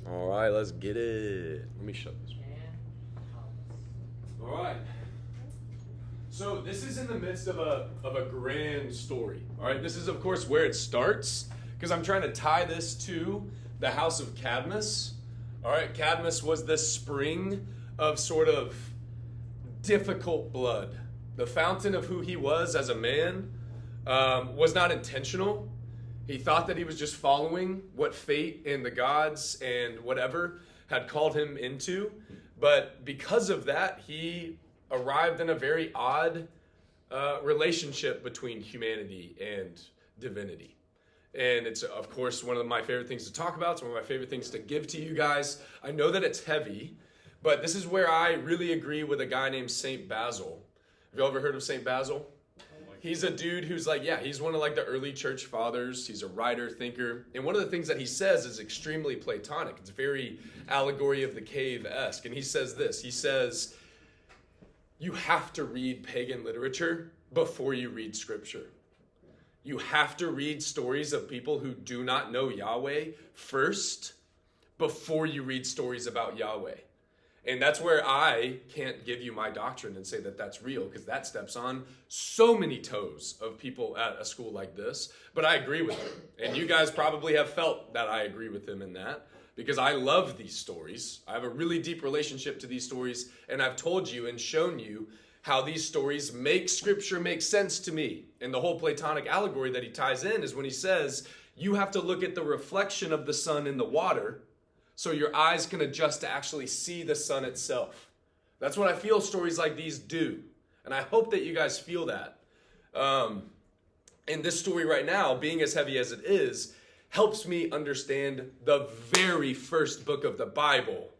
All right, let's get it. Let me shut this. All right. So this is in the midst of a grand story. All right, this is of course where it starts because I'm trying to tie this to the house of Cadmus. All right, Cadmus was the spring of sort of difficult blood. The fountain of who he was as a man was not intentional. He thought that he was just following what fate and the gods and whatever had called him into. But because of that, he arrived in a very odd relationship between humanity and divinity. And it's, of course, one of my favorite things to talk about. It's one of my favorite things to give to you guys. I know that it's heavy, but this is where I really agree with a guy named Saint Basil. Have you ever heard of Saint Basil? He's a dude who's like, he's one of like the early church fathers. He's a writer, thinker. And one of the things that he says is extremely Platonic. It's very allegory of the cave-esque. And he says this. He says, you have to read pagan literature before you read scripture. You have to read stories of people who do not know Yahweh first before you read stories about Yahweh. And that's where I can't give you my doctrine and say that that's real, because that steps on so many toes of people at a school like this. But I agree with him. And you guys probably have felt that I agree with him in that, because I love these stories. I have a really deep relationship to these stories, and I've told you and shown you how these stories make scripture make sense to me. And the whole Platonic allegory that he ties in is when he says, you have to look at the reflection of the sun in the water so your eyes can adjust to actually see the sun itself. That's what I feel stories like these do. And I hope that you guys feel that. And this story right now, being as heavy as it is, helps me understand the very first book of the Bible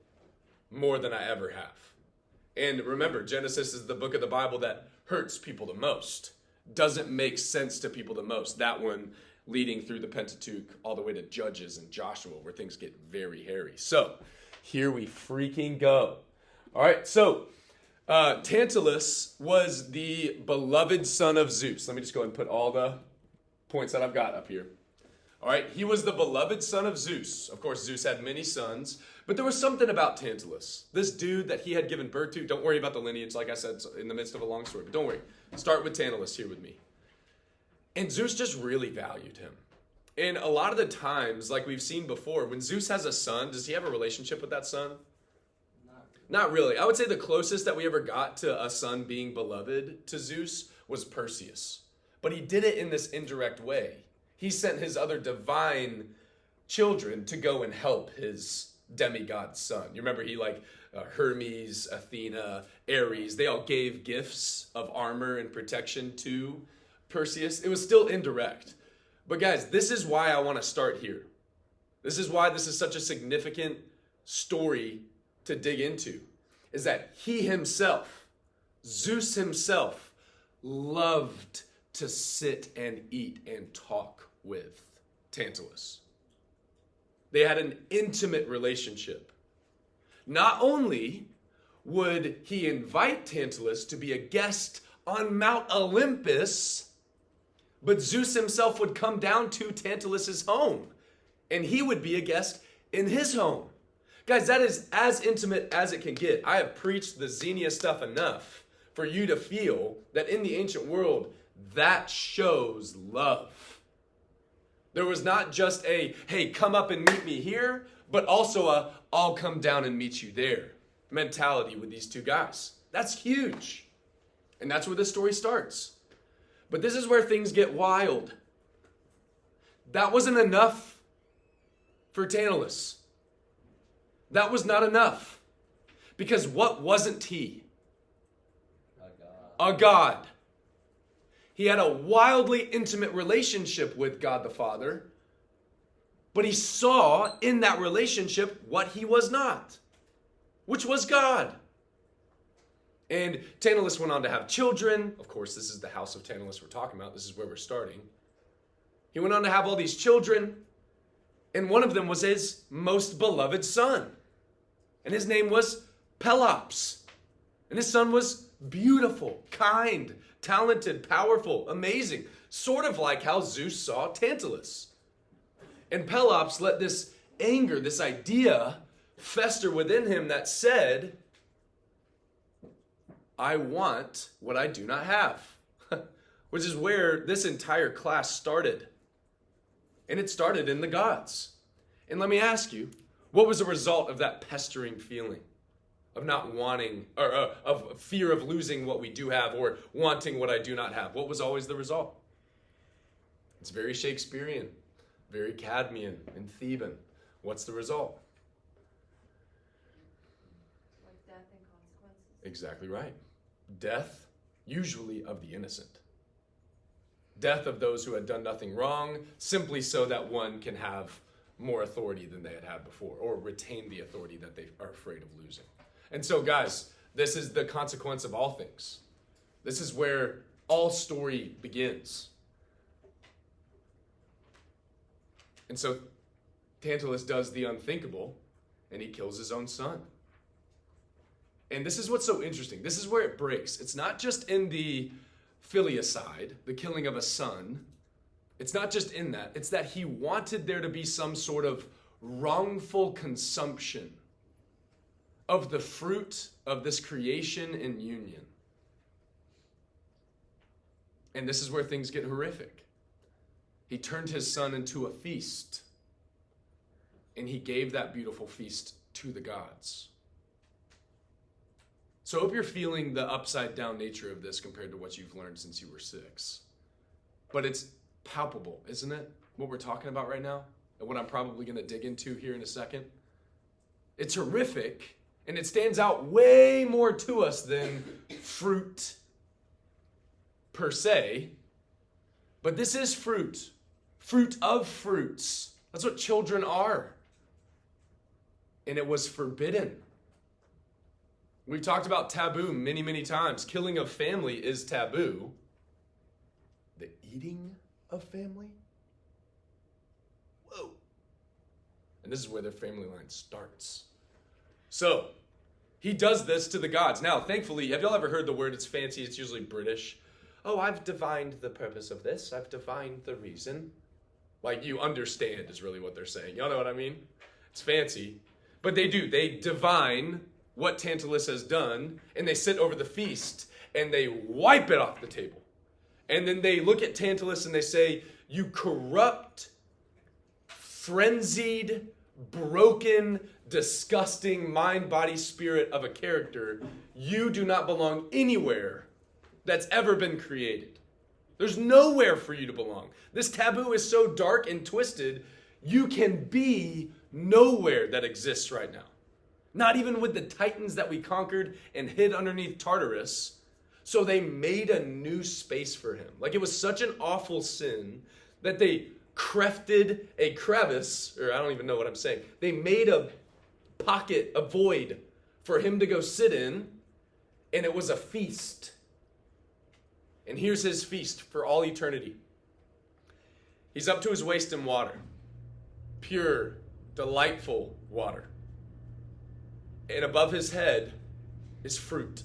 more than I ever have. And remember, Genesis is the book of the Bible that hurts people the most. Doesn't make sense to people the most. That one leading through the Pentateuch all the way to Judges and Joshua, where things get very hairy. So, here we freaking go. All right, so Tantalus was the beloved son of Zeus. Let me just go ahead and put all the points that I've got up here. All right, he was the beloved son of Zeus. Of course, Zeus had many sons, but there was something about Tantalus. This dude that he had given birth to, don't worry about the lineage, like I said, it's in the midst of a long story, but don't worry. Start with Tantalus here with me. And Zeus just really valued him. And a lot of the times, like we've seen before, when Zeus has a son, does he have a relationship with that son? Not really. I would say the closest that we ever got to a son being beloved to Zeus was Perseus. But he did it in this indirect way. He sent his other divine children to go and help his demigod son. You remember Hermes, Athena, Ares, they all gave gifts of armor and protection to Perseus. It was still indirect. But guys, this is why I want to start here. This is why this is such a significant story to dig into, is that he himself, Zeus himself, loved to sit and eat and talk with Tantalus. They had an intimate relationship. Not only would he invite Tantalus to be a guest on Mount Olympus, but Zeus himself would come down to Tantalus's home, and he would be a guest in his home. Guys, that is as intimate as it can get. I have preached the Xenia stuff enough for you to feel that in the ancient world, that shows love. There was not just a, hey, come up and meet me here, but also a, I'll come down and meet you there mentality with these two guys. That's huge. And that's where this story starts. But this is where things get wild. That wasn't enough for Tantalus. That was not enough. Because what wasn't he? A god. He had a wildly intimate relationship with God the Father, but he saw in that relationship what he was not, which was God. And Tantalus went on to have children. Of course, this is the house of Tantalus we're talking about. This is where we're starting. He went on to have all these children, and one of them was his most beloved son. And his name was Pelops. And his son was beautiful, kind, talented, powerful, amazing. Sort of like how Zeus saw Tantalus. And Pelops let this anger, this idea fester within him that said, I want what I do not have. Which is where this entire class started. And it started in the gods. And let me ask you, what was the result of that pestering feeling? Of not wanting, or of fear of losing what we do have, or wanting what I do not have. What was always the result? It's very Shakespearean, very Cadmean and Theban. What's the result? Like death and consequences. Exactly right. Death, usually of the innocent. Death of those who had done nothing wrong, simply so that one can have more authority than they had had before, or retain the authority that they are afraid of losing. And so, guys, this is the consequence of all things. This is where all story begins. And so Tantalus does the unthinkable, and he kills his own son. And this is what's so interesting. This is where it breaks. It's not just in the filiacide, the killing of a son. It's not just in that. It's that he wanted there to be some sort of wrongful consumption of the fruit of this creation and union. And this is where things get horrific. He turned his son into a feast, and he gave that beautiful feast to the gods. So I hope you're feeling the upside down nature of this compared to what you've learned since you were 6. But it's palpable, isn't it? What we're talking about right now, and what I'm probably going to dig into here in a second. It's horrific, and it stands out way more to us than fruit per se. But this is fruit. Fruit of fruits. That's what children are. And it was forbidden. We've talked about taboo many, many times. Killing of family is taboo. The eating of family? Whoa. And this is where their family line starts. So, he does this to the gods. Now, thankfully, have y'all ever heard the word? It's fancy. It's usually British. Oh, I've divined the purpose of this. I've divined the reason. Like, you understand is really what they're saying. Y'all know what I mean? It's fancy. But they do. They divine what Tantalus has done, and they sit over the feast, and they wipe it off the table. And then they look at Tantalus and they say, you corrupt, frenzied, broken, disgusting mind, body, spirit of a character, you do not belong anywhere that's ever been created. There's nowhere for you to belong. This taboo is so dark and twisted, you can be nowhere that exists right now. Not even with the titans that we conquered and hid underneath Tartarus. So they made a new space for him. Like, it was such an awful sin that they crefted a crevice, or I don't even know what I'm saying. They made a pocket, a void for him to go sit in, and it was a feast. And here's his feast for all eternity. He's up to his waist in water. Pure, delightful water. And above his head is fruit.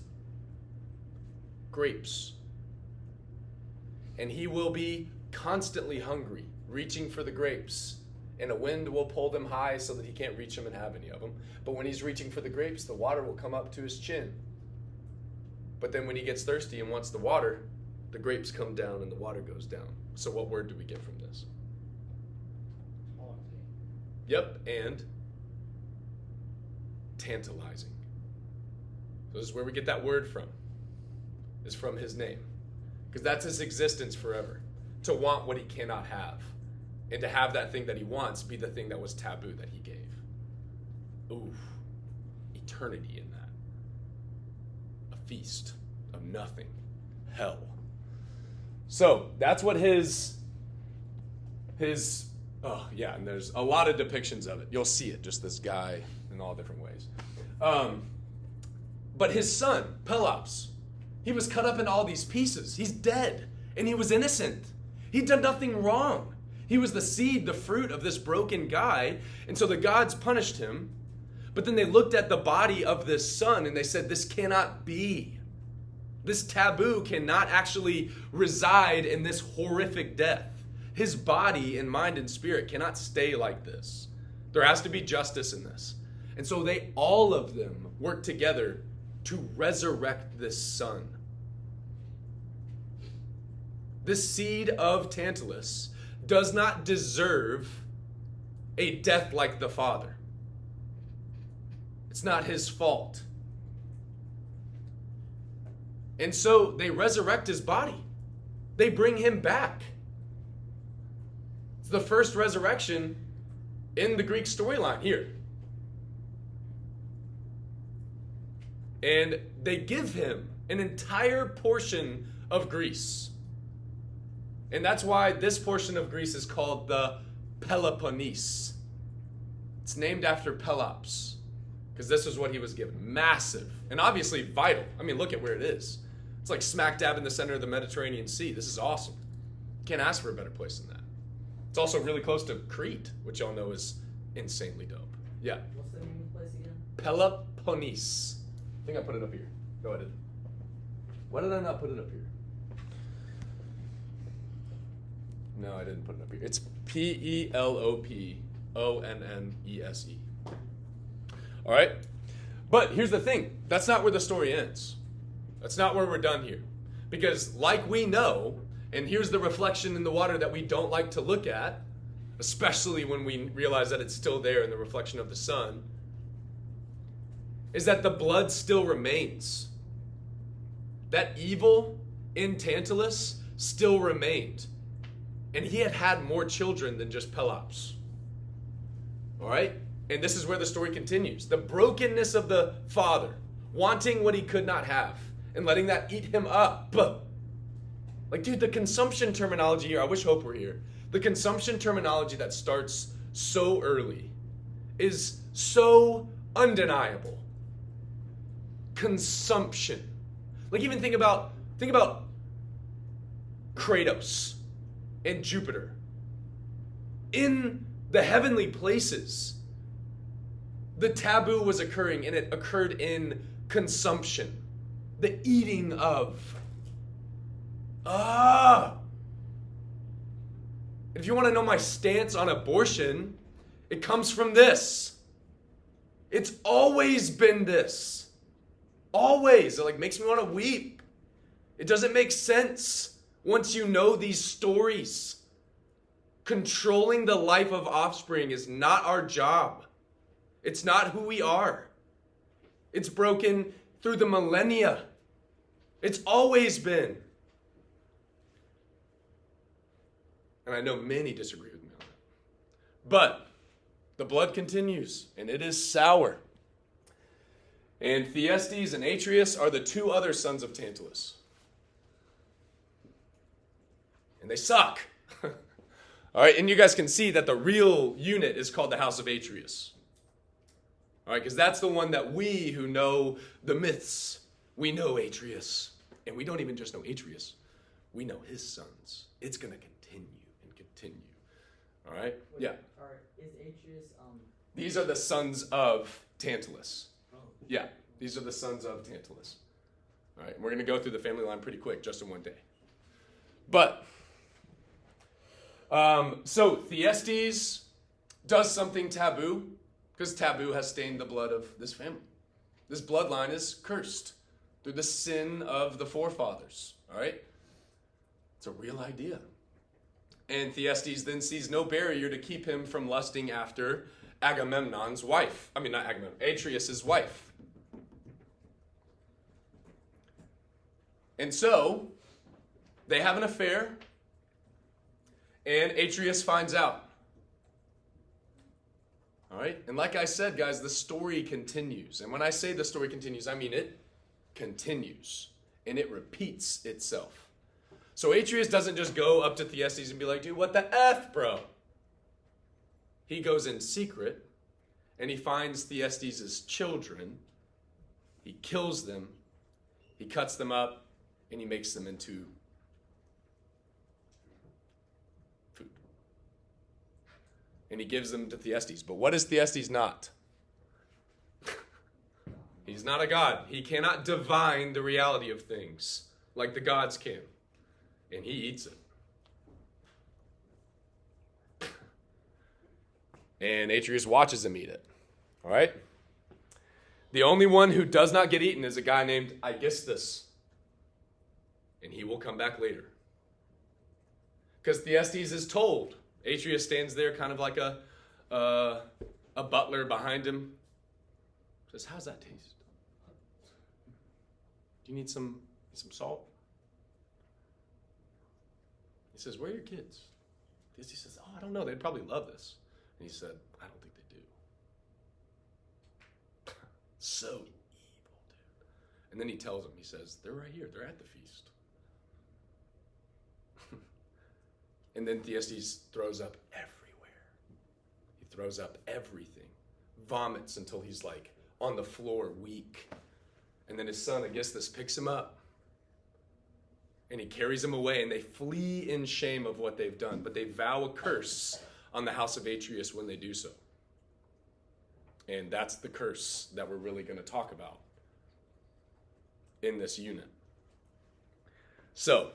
Grapes. And he will be constantly hungry, reaching for the grapes. And a wind will pull them high so that he can't reach them and have any of them. But when he's reaching for the grapes, the water will come up to his chin. But then when he gets thirsty and wants the water, the grapes come down and the water goes down. So what word do we get from this? Yep, and tantalizing. So this is where we get that word from. Is from his name. Because that's his existence forever. To want what he cannot have. And to have that thing that he wants be the thing that was taboo that he gave. Ooh. Eternity in that. A feast of nothing. Hell. So that's what his oh yeah, and there's a lot of depictions of it. You'll see it, just this guy in all different ways. But his son, Pelops, he was cut up in all these pieces. He's dead, and he was innocent. He'd done nothing wrong. He was the seed, the fruit of this broken guy, and so the gods punished him. But then they looked at the body of this son, and they said, this cannot be. This taboo cannot actually reside in this horrific death. His body and mind and spirit cannot stay like this. There has to be justice in this. And so all of them work together to resurrect this son. This seed of Tantalus does not deserve a death like the father. It's not his fault. And so they resurrect his body. They bring him back. It's the first resurrection in the Greek storyline here. And they give him an entire portion of Greece. And that's why this portion of Greece is called the Peloponnese. It's named after Pelops, because this is what he was given. Massive, and obviously vital. I mean, look at where it is. It's like smack dab in the center of the Mediterranean Sea. This is awesome. Can't ask for a better place than that. It's also really close to Crete, which y'all know is insanely dope. Yeah. What's the name of the place again? Peloponnese. I think I put it up here. No, I didn't. Why did I not put it up here? No, I didn't put it up here. It's Peloponnese. All right? But here's the thing. That's not where the story ends. That's not where we're done here. Because like we know, and here's the reflection in the water that we don't like to look at, especially when we realize that it's still there in the reflection of the sun, is that the blood still remains. That evil in Tantalus still remained. And he had more children than just Pelops. All right? And this is where the story continues. The brokenness of the father, wanting what he could not have, and letting that eat him up. Like, dude, the consumption terminology here, I wish Hope were here. The consumption terminology that starts so early is so undeniable. Consumption. Like, even think about Kratos and Jupiter. In the heavenly places, the taboo was occurring, and it occurred in consumption. The eating of. If you want to know my stance on abortion, it comes from this. It's always been this. Always. It makes me want to weep. It doesn't make sense once you know these stories. Controlling the life of offspring is not our job. It's not who we are. It's broken through the millennia. It's always been. And I know many disagree with me on that. But the blood continues, and it is sour. And Thyestes and Atreus are the two other sons of Tantalus. And they suck. All right, and you guys can see that the real unit is called the House of Atreus. All right, because that's the one that we who know the myths, we know Atreus. And we don't even just know Atreus, we know his sons. It's going to continue and continue. All right? Wait, yeah. Is Atreus, These are the sons of Tantalus. Oh. Yeah, these are the sons of Tantalus. All right, we're going to go through the family line pretty quick, just in one day. But, so Thyestes does something taboo, because taboo has stained the blood of this family. This bloodline is cursed through the sin of the forefathers. All right? It's a real idea. And Thyestes then sees no barrier to keep him from lusting after Agamemnon's wife. I mean, not Agamemnon, Atreus' wife. And so, they have an affair, and Atreus finds out. All right? And like I said, guys, the story continues. And when I say the story continues, I mean it continues. And it repeats itself. So Atreus doesn't just go up to Thyestes and be like, dude, what the F, bro? He goes in secret, and he finds Thyestes' children. He kills them. He cuts them up, and he makes them into food. And he gives them to Thyestes. But what is Thyestes not? He's not a god. He cannot divine the reality of things like the gods can. And he eats it. And Atreus watches him eat it. All right? The only one who does not get eaten is a guy named Aegisthus. And he will come back later. Because Thyestes is told. Atreus stands there kind of like a butler behind him. Says, how's that taste? Do you need some salt? He says, where are your kids? Thyestes says, I don't know. They'd probably love this. And he said, I don't think they do. So evil, dude. And then he tells him, he says, they're right here. They're at the feast. And then Thyestes throws up everywhere. He throws up everything. Vomits until he's like on the floor, weak. And then his son Aegisthus picks him up. And he carries him away, and they flee in shame of what they've done. But they vow a curse on the house of Atreus when they do so. And that's the curse that we're really going to talk about in this unit. So,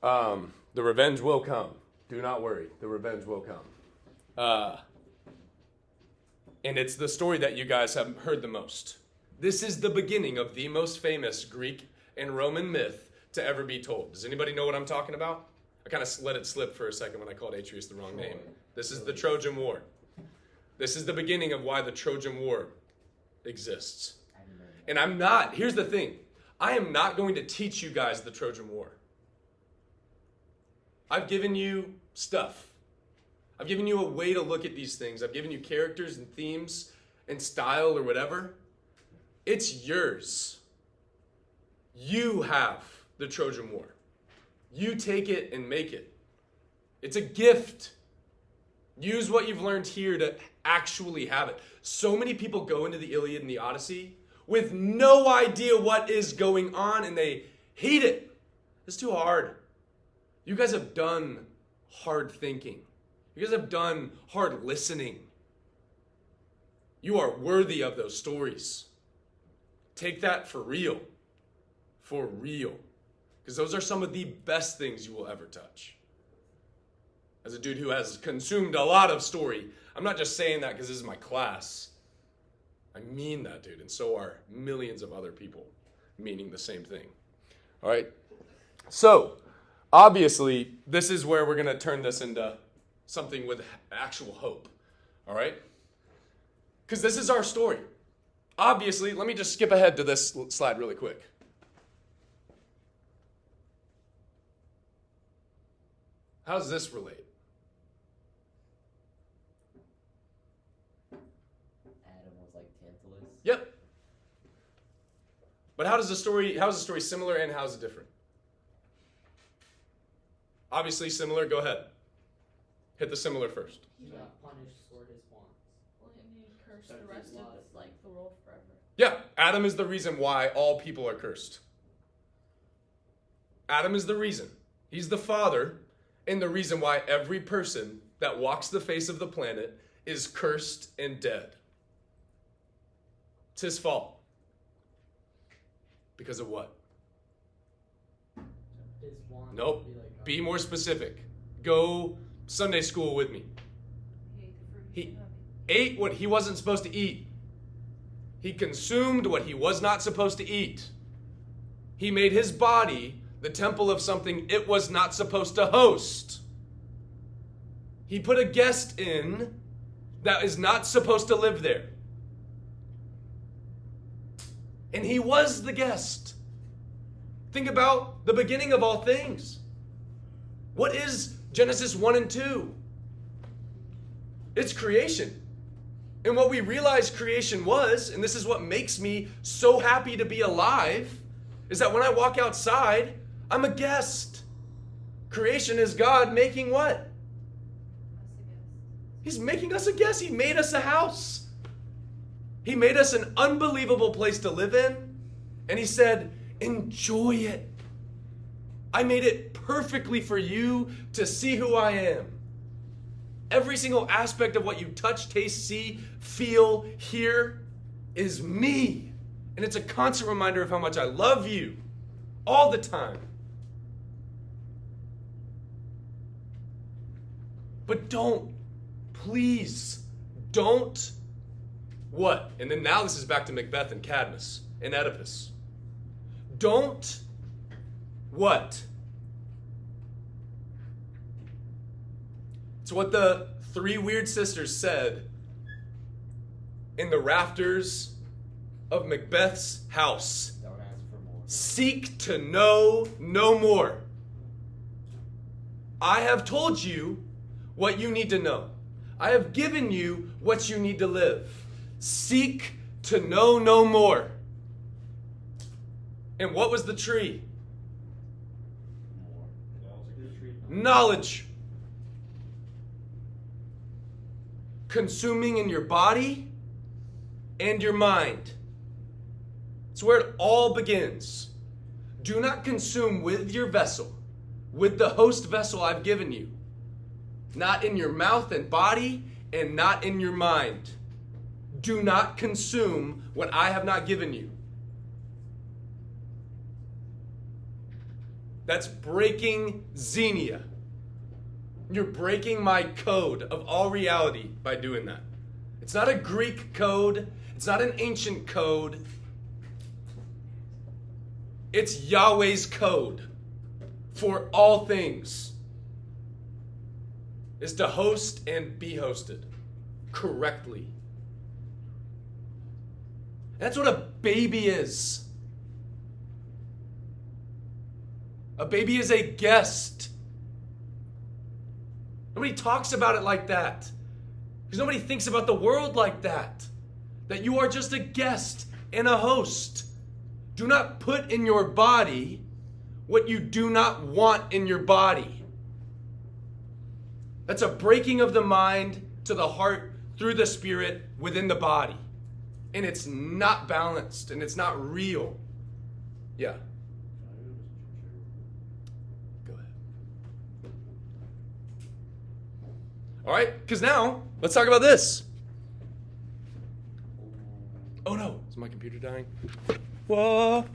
the revenge will come. Do not worry. The revenge will come. And it's the story that you guys have heard the most. This is the beginning of the most famous Greek and Roman myth to ever be told. Does anybody know what I'm talking about? I kind of let it slip for a second when I called Atreus the wrong name. This is the Trojan War. This is the beginning of why the Trojan War exists. And here's the thing. I am not going to teach you guys the Trojan War. I've given you stuff. I've given you a way to look at these things. I've given you characters and themes and style or whatever. It's yours. You have the Trojan War. You take it and make it. It's a gift. Use what you've learned here to actually have it. So many people go into the Iliad and the Odyssey with no idea what is going on, and they hate it. It's too hard. You guys have done hard thinking. You guys have done hard listening. You are worthy of those stories. Take that for real. For real. Because those are some of the best things you will ever touch. As a dude who has consumed a lot of story, I'm not just saying that because this is my class. I mean that, dude. And so are millions of other people meaning the same thing. All right? So, obviously, this is where we're going to turn this into something with actual hope. All right? Because this is our story. Obviously, let me just skip ahead to this slide really quick. How does this relate? Adam was like Tantalus. Yep. But how is the story similar and how is it different? Obviously similar. Go ahead. Hit the similar first. He got punished for his wants. Well, and he cursed the rest of the world forever. Yeah, Adam is the reason why all people are cursed. Adam is the reason. He's the father, and the reason why every person that walks the face of the planet is cursed and dead. It's his fault. Because of what? His wants. Nope. Be more specific. Go Sunday school with me. He ate what he wasn't supposed to eat. He consumed what he was not supposed to eat. He made his body the temple of something it was not supposed to host. He put a guest in that is not supposed to live there. And he was the guest. Think about the beginning of all things. What is Genesis 1 and 2? It's creation. And what we realize creation was, and this is what makes me so happy to be alive, is that when I walk outside, I'm a guest. Creation is God making what? He's making us a guest. He made us a house. He made us an unbelievable place to live in. And he said, enjoy it. I made it perfectly for you to see who I am. Every single aspect of what you touch, taste, see, feel, hear is me. And it's a constant reminder of how much I love you all the time. But don't please don't what? And then now this is back to Macbeth and Cadmus and Oedipus. Don't what? It's what the three weird sisters said in the rafters of Macbeth's house. Don't ask for more. Seek to know no more. I have told you what you need to know. I have given you what you need to live. Seek to know no more. And what was the tree? Knowledge. Consuming in your body and your mind. It's where it all begins. Do not consume with your vessel, with the host vessel I've given you. Not in your mouth and body, and not in your mind. Do not consume what I have not given you. That's breaking Xenia. You're breaking my code of all reality by doing that. It's not a Greek code. It's not an ancient code. It's Yahweh's code for all things. Is to host and be hosted correctly. That's what a baby is. A baby is a guest. Nobody talks about it like that. Because nobody thinks about the world like that. That you are just a guest and a host. Do not put in your body what you do not want in your body. That's a breaking of the mind to the heart through the spirit within the body. And it's not balanced and it's not real. Yeah. Go ahead. All right, because now let's talk about this. Oh no, is my computer dying? Whoa.